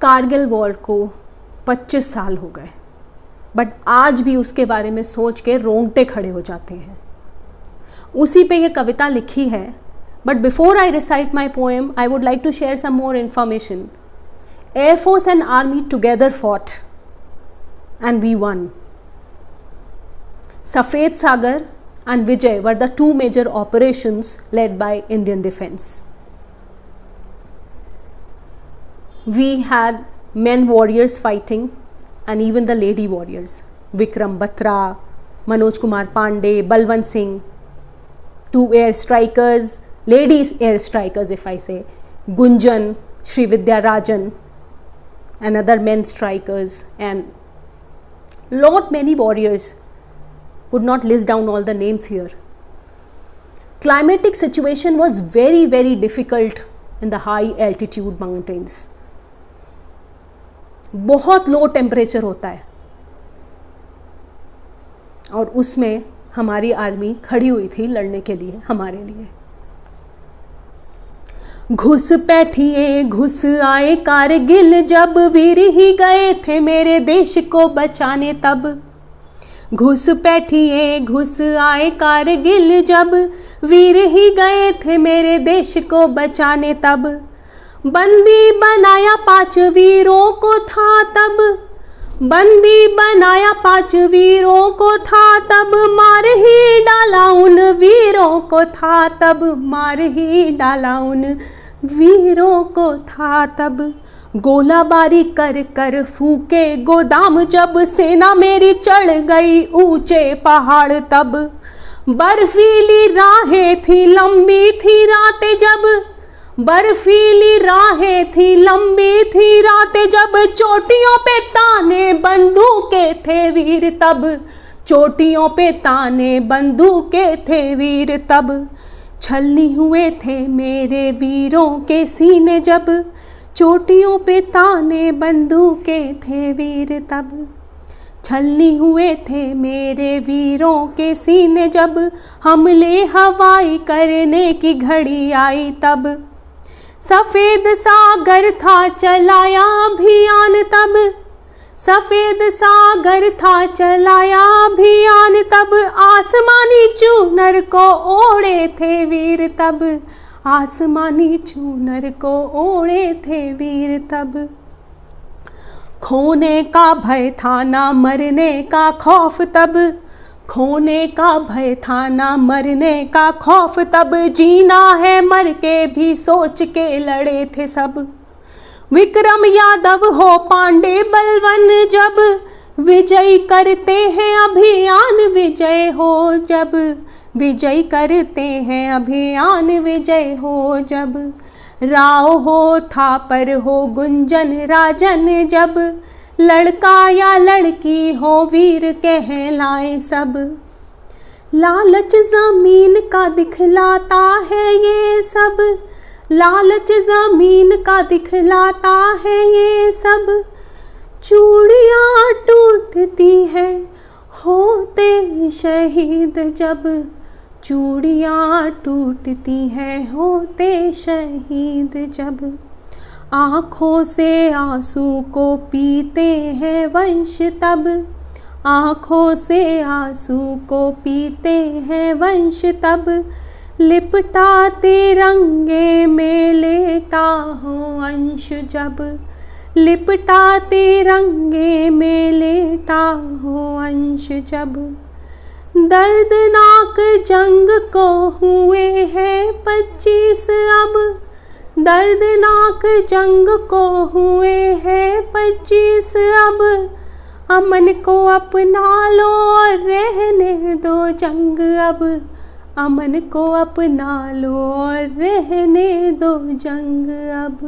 Kargil war को 25 साल हो गए, बट आज भी उसके बारे में सोच के रोंगटे खड़े हो जाते हैं। उसी पे ये कविता लिखी है, but before I recite my poem I would like to share some more information. Air force and army together fought and we won. Safed Sagar and Vijay were the two major operations led by Indian defense. We had men warriors fighting and even the lady warriors. Vikram Batra, Manoj Kumar Pandey, Balwant Singh, two air strikers, ladies air strikers if I say, Gunjan, Sri Vidya Rajan, and other men strikers, and lot many warriors. Could not list down all the names here. Climatic situation was very, very difficult in the high altitude mountains. बहुत low temperature होता है और उसमें हमारी army खड़ी हुई थी लड़ने के लिए, हमारे लिए। घुस बैठिए घुस आए कारगिल, जब वीर ही गए थे मेरे देश को बचाने तब। घुस बैठिए घुस आए कारगिल, जब वीर ही गए थे मेरे देश को बचाने तब। बंदी बनाया 5 वीरों को था तब, बंदी बनाया 5 वीरों को था तब। मार ही डाला उन वीरों को था तब, मार ही डाला उन वीरों को था तब। गोलाबारी कर कर फूके गोदाम, जब सेना मेरी चढ़ गई ऊंचे पहाड़ तब। बर्फीली राहें थी लंबी थी रातें जब, बर्फीली राहें थी लंबी थी रातें जब। चोटियों पे ताने बंदूकें थे वीर तब, चोटियों पे ताने बंदूकें थे वीर तब। छलनी हुए थे मेरे वीरों के सीने जब, चोटियों पे ताने बंदूकें थे वीर तब। छलनी हुए थे मेरे वीरों के सीने जब, हमले हवाई करने की घड़ी आई तब। सफ़ेद सागर था चलाया अभियान तब, सफ़ेद सागर था चलाया अभियान तब। आसमानी चूनर को ओढ़े थे वीर तब, आसमानी चूनर को ओढ़े थे वीर तब। खोने का भय था ना मरने का खौफ तब, खोने का भय था ना मरने का खौफ तब। जीना है मर के भी सोच के लड़े थे सब। विक्रम यादव हो पांडे बलवन जब, विजय करते हैं अभियान विजय हो जब, विजय करते हैं अभियान विजय हो जब। राव हो थापर हो गुंजन राजन जब, लड़का या लड़की हो वीर कहलाए सब। लालच ज़मीन का दिखलाता है ये सब, लालच ज़मीन का दिखलाता है ये सब। चूड़ियाँ टूटती हैं होते शहीद जब, चूड़ियाँ टूटती हैं होते शहीद जब। आँखों से आंसू को पीते हैं वंश तब, आँखों से आंसू को पीते हैं वंश तब। लिपटा तिरंगे में लेटा हो अंश जब, लिपटा तिरंगे में लेटा हो अंश जब। दर्दनाक जंग को हुए हैं 25 अब, दर्दनाक जंग को हुए हैं 25 अब। अमन को अपना लो और रहने दो जंग अब, अमन को अपना लो और रहने दो जंग अब।